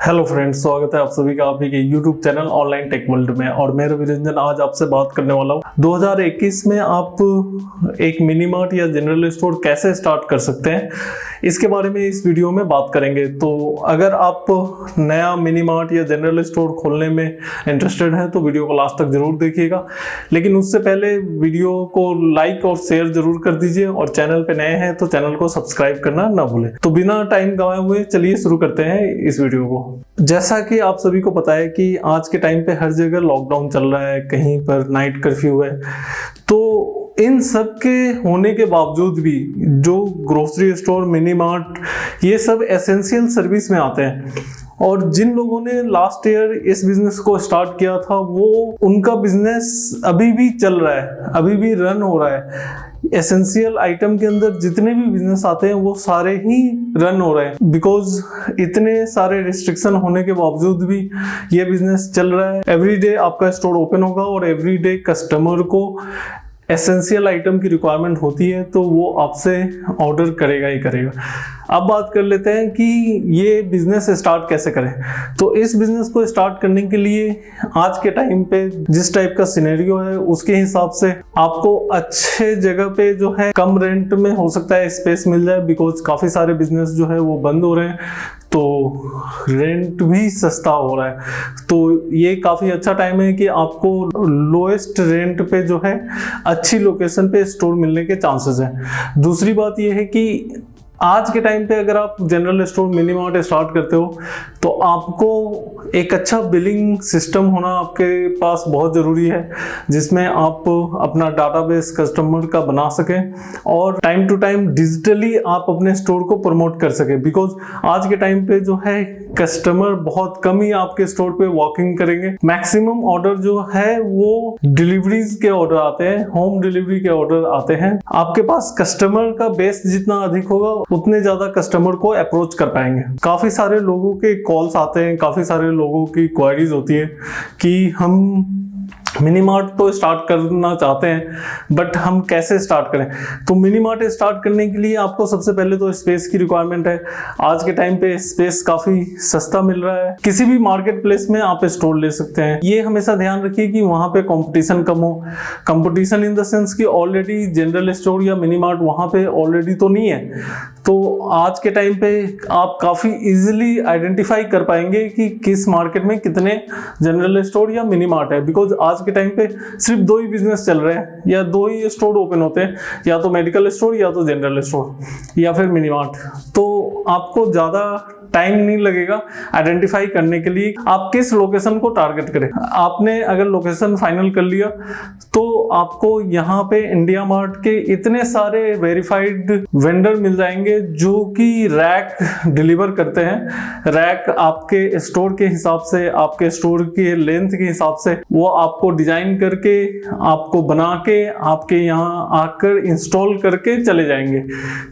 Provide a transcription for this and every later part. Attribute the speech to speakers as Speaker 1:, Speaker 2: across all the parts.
Speaker 1: Hello friends, स्वागत है आप सभी का आपके YouTube channel online tech world में। और मैं रवि रंजन आज आपसे बात करने वाला हूँ 2021 में आप एक मिनी मार्ट या जनरल स्टोर कैसे स्टार्ट कर सकते हैं, इसके बारे में इस वीडियो में बात करेंगे। तो अगर आप नया मिनी मार्ट या जनरल स्टोर खोलने में इंटरेस्टेड है तो वीडियो को लास्ट तक जरूर देखिएगा। लेकिन उससे पहले वीडियो को लाइक और शेयर जरूर कर दीजिए, और चैनल पे नए हैं तो चैनल को सब्सक्राइब करना ना भूलें। तो बिना टाइम गंवाए हुए चलिए शुरू करते हैं इस वीडियो को। जैसा कि आप सभी को पता है कि आज के टाइम पे हर जगह लॉकडाउन चल रहा है, कहीं पर नाइट कर्फ्यू है। तो इन सब के होने के बावजूद भी जो ग्रोसरी स्टोर, मिनी मार्ट, ये सब एसेंशियल सर्विस में आते हैं। और जिन लोगों ने लास्ट ईयर इस बिजनेस को स्टार्ट किया था वो उनका बिजनेस अभी भी चल रहा है, अभी भी रन हो रहा है। एसेंशियल आइटम के अंदर जितने भी बिजनेस आते हैं वो सारे ही रन हो रहे हैं, बिकॉज इतने सारे रिस्ट्रिक्शन होने के बावजूद भी ये बिजनेस चल रहा है। एवरीडे आपका स्टोर ओपन होगा और एवरीडे कस्टमर को एसेंशियल आइटम की रिक्वायरमेंट होती है तो वो आपसे ऑर्डर करेगा ही करेगा। अब बात कर लेते हैं कि ये बिजनेस स्टार्ट कैसे करें। तो इस बिजनेस को स्टार्ट करने के लिए आज के टाइम पे जिस टाइप का सिनेरियो है उसके हिसाब से आपको अच्छे जगह पे जो है कम रेंट में हो सकता है स्पेस मिल जाए, बिकॉज काफी सारे बिजनेस जो है वो बंद हो रहे हैं तो रेंट भी सस्ता हो रहा है। तो ये काफ़ी अच्छा टाइम है कि आपको लोएस्ट रेंट पे जो है अच्छी लोकेशन पे स्टोर मिलने के चांसेस हैं। दूसरी बात ये है कि आज के टाइम पे अगर आप general store, mini mart start करते हो तो आपको एक अच्छा बिलिंग सिस्टम होना आपके पास बहुत ज़रूरी है, जिसमें आप अपना डाटाबेस कस्टमर का बना सकें और टाइम टू टाइम डिजिटली आप अपने स्टोर को प्रमोट कर सकें। बिकॉज आज के टाइम पे जो है कस्टमर बहुत कम ही आपके स्टोर पे वॉकिंग करेंगे। मैक्सिमम ऑर्डर जो है वो डिलीवरीज के ऑर्डर आते हैं, होम डिलीवरी के ऑर्डर आते हैं। आपके पास कस्टमर का बेस जितना अधिक होगा उतने ज्यादा कस्टमर को अप्रोच कर पाएंगे। काफी सारे लोगों के कॉल्स आते हैं, काफी सारे लोगों की क्वेरीज होती है कि हम मिनी मार्ट तो स्टार्ट करना चाहते हैं बट हम कैसे स्टार्ट करें। तो मिनी मार्ट स्टार्ट करने के लिए आपको सबसे पहले तो स्पेस की रिक्वायरमेंट है। आज के टाइम पे स्पेस काफी सस्ता मिल रहा है, किसी भी मार्केट प्लेस में आप स्टोर ले सकते हैं। ये हमेशा ध्यान रखिए कि वहां पे कंपटीशन कम हो। कंपटीशन इन द सेंस कि ऑलरेडी जनरल स्टोर या मिनी मार्ट वहां पे ऑलरेडी तो नहीं है। तो आज के टाइम पे आप काफी इजीली आइडेंटिफाई कर पाएंगे कि किस मार्केट में कितने जनरल स्टोर या मिनी मार्ट है। बिकॉज आज के टाइम पे सिर्फ दो ही बिजनेस चल रहे हैं या दो ही स्टोर ओपन होते हैं, या तो मेडिकल स्टोर या तो जनरल स्टोर या फिर मिनी मार्ट। तो आपको ज्यादा टाइम नहीं लगेगा आइडेंटिफाई करने के लिए आप किस लोकेशन को टारगेट करें। आपने अगर लोकेशन फाइनल कर लिया तो आपको यहाँ पे इंडिया मार्ट के इतने सारे वेरीफाइड वेंडर मिल जाएंगे जो कि रैक डिलीवर करते हैं। रैक आपके स्टोर के हिसाब से, आपके स्टोर के लेंथ के हिसाब से वो आपको डिजाइन करके, आपको बना के, आपके यहाँ आकर इंस्टॉल करके चले जाएंगे।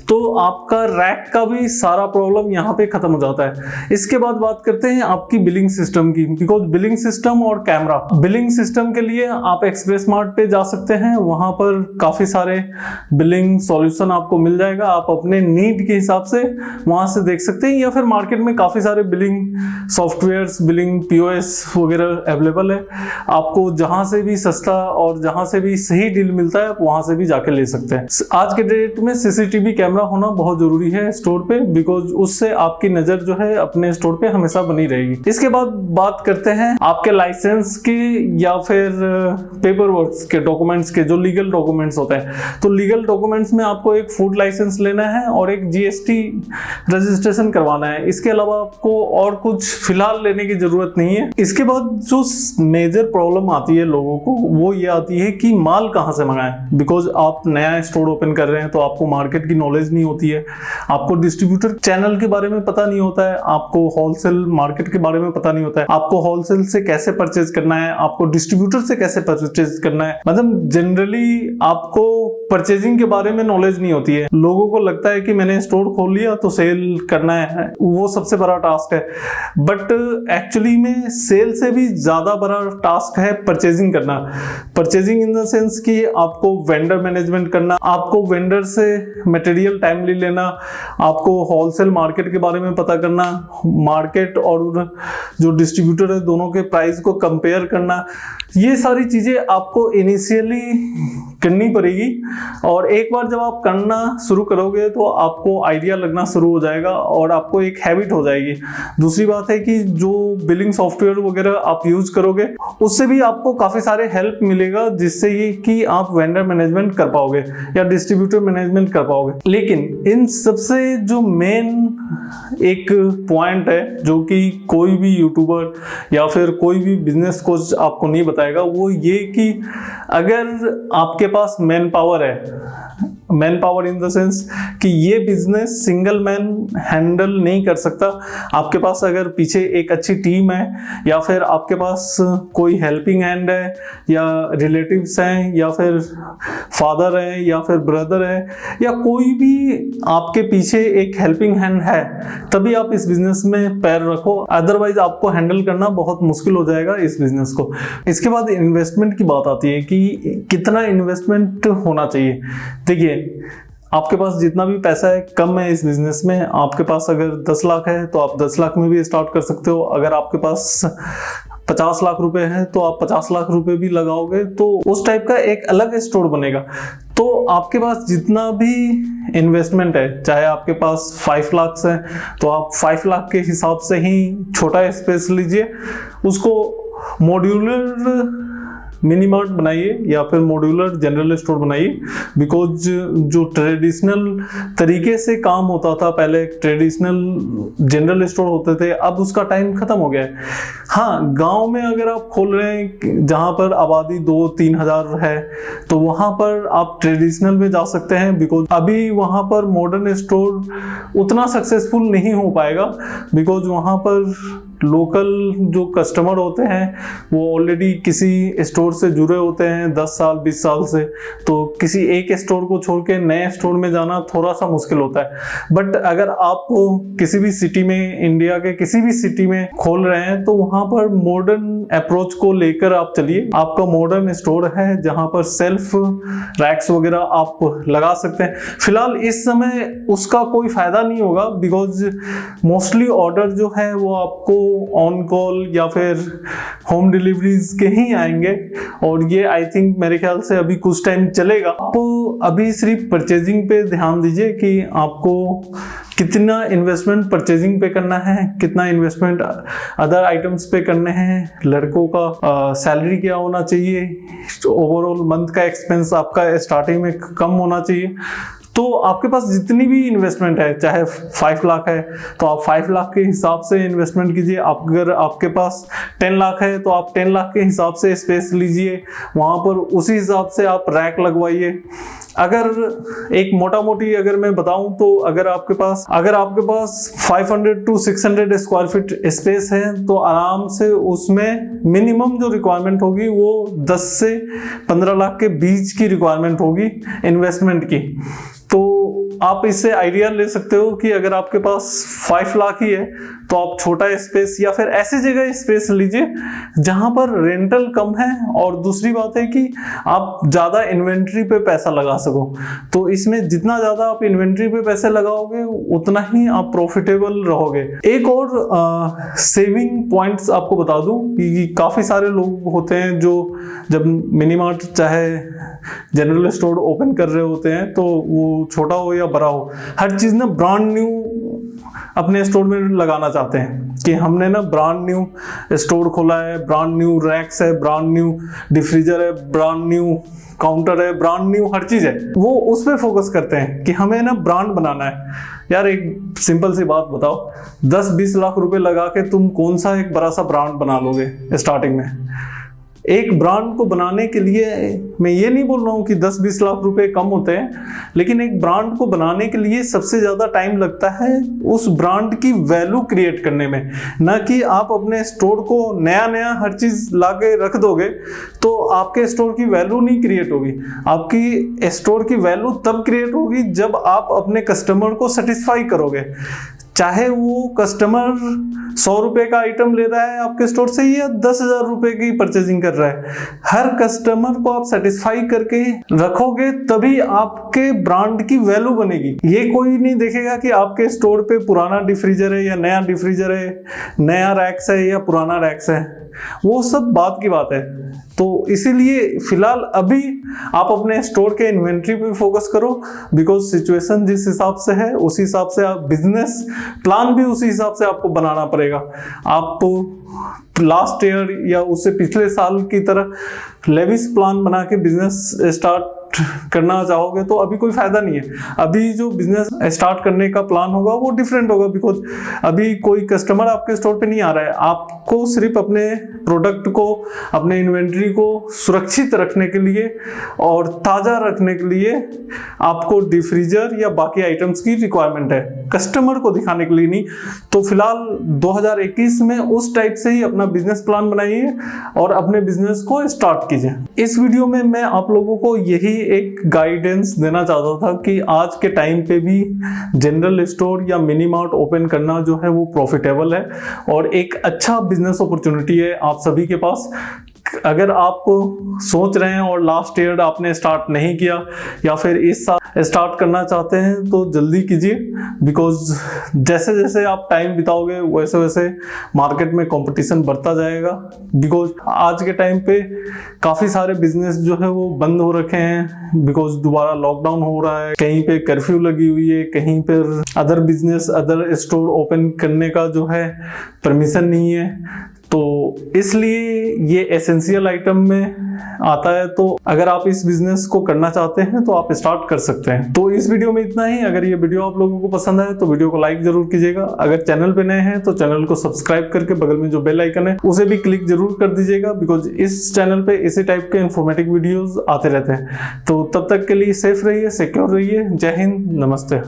Speaker 1: तो आपका रैक का भी सारा प्रॉब्लम यहाँ पे खत्म हो जाता है। इसके बाद बात करते हैं आपकी बिलिंग सिस्टम की। बिकॉज बिलिंग सिस्टम और कैमरा, बिलिंग सिस्टम के लिए आप एक्सप्रेस मार्ट पे जा सकते हैं, वहां पर काफी सारे बिलिंग सॉल्यूशन आपको मिल जाएगा। आप अपने नीड के हिसाब से वहां से देख सकते हैं, या फिर मार्केट में काफी सारे बिलिंग सॉफ्टवेयर्स, बिलिंग पीओएस वगैरह अवेलेबल है। आपको जहां से भी सस्ता और जहां से भी सही डील मिलता है आप वहां से भी जाके ले सकते हैं। आज के डेट में सीसीटीवी कैमरा होना बहुत जरूरी है स्टोर पे, बिकॉज उससे आपकी नजर जो है अपने स्टोर पे हमेशा बनी रहेगी। इसके बाद बात करते हैं आपके लाइसेंस के या फिर पेपर वर्क के डॉक्यूमेंट्स के, जो लीगल डॉक्यूमेंट्स होते हैं। तो लीगल डॉक्यूमेंट्स में आपको एक फूड लाइसेंस लेना है और एक जीएसटी रजिस्ट्रेशन करवाना है। इसके अलावा आपको और कुछ फिलहाल लेने की जरूरत नहीं है। इसके बाद जो मेजर प्रॉब्लम आती है लोगों को वो ये आती है कि माल कहां से मंगाएं। बिकॉज आप नया स्टोर ओपन कर रहे हैं तो आपको मार्केट की नॉलेज नहीं होती है, आपको डिस्ट्रीब्यूटर चैनल के बारे में पता नहीं होता है, आपको होलसेल मार्केट के बारे में पता नहीं होता है, आपको होलसेल से कैसे परचेज करना है, आपको डिस्ट्रीब्यूटर से कैसे परचेज करना है। मतलब जनरली आपको परचेजिंग के बारे में नॉलेज नहीं होती है। लोगों को लगता है कि मैंने स्टोर खोल लिया तो सेल करना है, वो सबसे बड़ा टास्क है। बट एक्चुअली में सेल से भी ज्यादा बड़ा टास्क है परचेजिंग करना। परचेजिंग इन द सेंस कि आपको वेंडर मैनेजमेंट करना, आपको वेंडर से मटेरियल टाइमली लेना, आपको होलसेल मार्केट के बारे में पता पता करना, मार्केट और जो डिस्ट्रीब्यूटर है दोनों के प्राइस को कंपेयर करना, ये सारी चीज़ें आपको इनिशियली करनी पड़ेगी। और एक बार जब आप करना शुरू करोगे तो आपको आइडिया लगना शुरू हो जाएगा और आपको एक हैबिट हो जाएगी। दूसरी बात है कि जो बिलिंग सॉफ्टवेयर वगैरह आप यूज करोगे उससे भी आपको काफ़ी सारे हेल्प मिलेगा, जिससे ये कि आप वेंडर मैनेजमेंट कर पाओगे या डिस्ट्रीब्यूटर मैनेजमेंट कर पाओगे। लेकिन इन सबसे जो मेन एक पॉइंट है जो कि कोई भी यूट्यूबर या फिर कोई भी बिजनेस कोच आपको नहीं बताएगा, वो ये कि अगर आपके पास मैन पावर है, man power in the sense कि ये बिजनेस सिंगल मैन हैंडल नहीं कर सकता, आपके पास अगर पीछे एक अच्छी टीम है या फिर आपके पास कोई हेल्पिंग हैंड है या रिलेटिव्स हैं या फिर फादर है या फिर ब्रदर है या कोई भी आपके पीछे एक हेल्पिंग हैंड है, तभी आप इस बिजनेस में पैर रखो, अदरवाइज आपको हैंडल करना बहुत मुश्किल हो जाएगा इस बिजनेस को। इसके बाद इन्वेस्टमेंट की बात आती है कि कितना इन्वेस्टमेंट होना चाहिए। देखिए, आपके पास जितना भी पैसा है कम है इस बिजनेस में। आपके पास अगर 10 लाख है तो आप 10 लाख में भी स्टार्ट कर सकते हो। अगर आपके पास 50 लाख रुपए है तो आप 50 लाख रुपए भी लगाओगे तो उस टाइप का एक अलग स्टोर बनेगा। तो आपके पास जितना भी इन्वेस्टमेंट है, चाहे आपके पास 5 लाख है तो आप 5 लाख के हिसाब से ही छोटा स्पेस लीजिए, उसको मॉड्यूलर मिनी मार्ट बनाइए या फिर मॉड्यूलर जनरल स्टोर बनाइए। बिकॉज जो ट्रेडिशनल तरीके से काम होता था पहले, ट्रेडिशनल जनरल स्टोर होते थे, अब उसका टाइम खत्म हो गया है। हाँ, गांव में अगर आप खोल रहे हैं जहां पर आबादी 2-3 हजार है तो वहां पर आप ट्रेडिशनल में जा सकते हैं, बिकॉज अभी वहां पर मॉडर्न स्टोर उतना सक्सेसफुल नहीं हो पाएगा, बिकॉज वहां पर लोकल जो कस्टमर होते हैं वो ऑलरेडी किसी स्टोर से जुड़े होते हैं 10 साल 20 साल से, तो किसी एक स्टोर को छोड़ के नए स्टोर में जाना थोड़ा सा मुश्किल होता है। बट अगर आप किसी भी सिटी में, इंडिया के किसी भी सिटी में खोल रहे हैं तो वहां पर मॉडर्न अप्रोच को लेकर आप चलिए। आपका मॉडर्न स्टोर है जहां पर सेल्फ रैक्स वगैरह आप लगा सकते हैं। फिलहाल इस समय उसका कोई फायदा नहीं होगा, बिकॉज मोस्टली ऑर्डर जो है वो आपको ऑन कॉल या फिर होम डिलीवरीज के ही आएंगे और ये आई थिंक मेरे ख्याल से अभी कुछ टाइम चलेगा। आप अभी सिर्फ परचेजिंग पे ध्यान दीजिए कि आपको कितना इन्वेस्टमेंट परचेजिंग पे करना है, कितना इन्वेस्टमेंट अदर आइटम्स पे करने हैं, लड़कों का सैलरी क्या होना चाहिए, ओवरऑल मंथ का एक्सपेंस आपका स्टार्टिंग में कम होना चाहिए। तो आपके पास जितनी भी इन्वेस्टमेंट है, चाहे 5 लाख है तो आप 5 लाख के हिसाब से इन्वेस्टमेंट कीजिए। अगर आपके पास 10 लाख है तो आप 10 लाख के हिसाब से स्पेस लीजिए, वहाँ पर उसी हिसाब से आप रैक लगवाइए। अगर एक मोटा मोटी अगर मैं बताऊं तो अगर आपके पास 500 to 600 स्क्वायर फीट स्पेस है तो आराम से उसमें मिनिमम जो रिक्वायरमेंट होगी वो 10 से 15 लाख के बीच की रिक्वायरमेंट होगी इन्वेस्टमेंट की। तो आप इससे आइडिया ले सकते हो कि अगर आपके पास 5 लाख ही है तो आप छोटा स्पेस या फिर ऐसी जगह स्पेस लीजिए जहां पर रेंटल कम है और दूसरी बात है कि आप ज्यादा इन्वेंट्री पे पैसा लगा सको। तो इसमें जितना ज्यादा आप इन्वेंट्री पे पैसे लगाओगे उतना ही आप प्रॉफिटेबल रहोगे। एक और सेविंग पॉइंट्स आपको बता दूं कि काफी सारे लोग होते हैं जो जब मिनी मार्ट चाहे जनरल स्टोर ओपन कर रहे होते हैं तो वो छोटा हो या बड़ा हो, हर चीज ना ब्रांड न्यू अपने स्टोर में लगाना चाहते हैं कि हमने ना ब्रांड न्यू स्टोर खोला है, ब्रांड न्यू रैक्स है, ब्रांड न्यू डिफ्रीजर है, ब्रांड न्यू काउंटर है, ब्रांड न्यू हर चीज है। वो उस पर फोकस करते हैं कि हमें ना ब्रांड बनाना है। यार एक सिंपल सी बात बताओ, 10-20 लाख रुपए लगा के तुम कौन सा एक बड़ा सा ब्रांड बना लोगे स्टार्टिंग में? एक ब्रांड को बनाने के लिए मैं ये नहीं बोल रहा हूँ कि 10-20 लाख रुपए कम होते हैं, लेकिन एक ब्रांड को बनाने के लिए सबसे ज़्यादा टाइम लगता है उस ब्रांड की वैल्यू क्रिएट करने में। ना कि आप अपने स्टोर को नया नया हर चीज़ ला के रख दोगे तो आपके स्टोर की वैल्यू नहीं क्रिएट होगी। आपकी स्टोर की वैल्यू तब क्रिएट होगी जब आप अपने कस्टमर को सेटिस्फाई करोगे। चाहे वो कस्टमर 100 रुपए का आइटम ले रहा है आपके स्टोर से या 10,000 रुपए की परचेजिंग कर रहा है, हर कस्टमर को आप सेटिस्फाई करके रखोगे तभी आपके ब्रांड की वैल्यू बनेगी। ये कोई नहीं देखेगा कि आपके स्टोर पे पुराना डिफ्रीजर है या नया डिफ्रीजर है, नया रैक्स है या पुराना रैक्स है, वो सब बात की बात है। तो इसीलिए फिलहाल अभी आप अपने स्टोर के इन्वेंट्री पे फोकस करो, बिकॉज सिचुएशन जिस हिसाब से है उसी हिसाब से आप बिजनेस प्लान भी उसी हिसाब से आपको बनाना पड़ेगा। आप लास्ट ईयर या उससे पिछले साल की तरह लेविस प्लान बना के बिजनेस स्टार्ट करना चाहोगे तो अभी कोई फायदा नहीं है। अभी जो बिजनेस स्टार्ट करने का प्लान होगा वो डिफरेंट होगा, बिकॉज अभी कोई कस्टमर आपके स्टोर पे नहीं आ रहा है। आपको सिर्फ अपने प्रोडक्ट को, अपने इन्वेंट्री को सुरक्षित रखने के लिए और ताज़ा रखने के लिए आपको डिफ्रीजर या बाकी आइटम्स की रिक्वायरमेंट है, कस्टमर को दिखाने के लिए नहीं। तो फिलहाल 2021 में उस टाइप से ही अपना बिजनेस प्लान बनाइए और अपने बिजनेस को स्टार्ट कीजिए। इस वीडियो में मैं आप लोगों को यही एक गाइडेंस देना चाहता था कि आज के टाइम पे भी जनरल स्टोर या मिनी मार्ट ओपन करना जो है वो प्रॉफिटेबल है और एक अच्छा बिजनेस अपॉर्चुनिटी है आप सभी के पास। अगर आप सोच रहे हैं और लास्ट ईयर आपने स्टार्ट नहीं किया या फिर इस साल स्टार्ट करना चाहते हैं तो जल्दी कीजिए, बिकॉज जैसे जैसे आप टाइम बिताओगे वैसे वैसे मार्केट में कंपटीशन बढ़ता जाएगा। बिकॉज आज के टाइम पे काफ़ी सारे बिजनेस जो है वो बंद हो रखे हैं, बिकॉज दोबारा लॉकडाउन हो रहा है, कहीं पे कर्फ्यू लगी हुई है, कहीं पर other business other store open करने का जो है परमिशन नहीं है। तो इसलिए ये एसेंशियल आइटम में आता है। तो अगर आप इस बिजनेस को करना चाहते हैं तो आप स्टार्ट कर सकते हैं। तो इस वीडियो में इतना ही। अगर ये वीडियो आप लोगों को पसंद आए तो वीडियो को लाइक जरूर कीजिएगा। अगर चैनल पे नए हैं तो चैनल को सब्सक्राइब करके बगल में जो बेल आइकन है उसे भी क्लिक जरूर कर दीजिएगा, बिकॉज इस चैनल पे इसी टाइप के इंफॉर्मेटिव वीडियोज आते रहते हैं। तो तब तक के लिए सेफ रहिए, सिक्योर रहिए। जय हिंद, नमस्ते।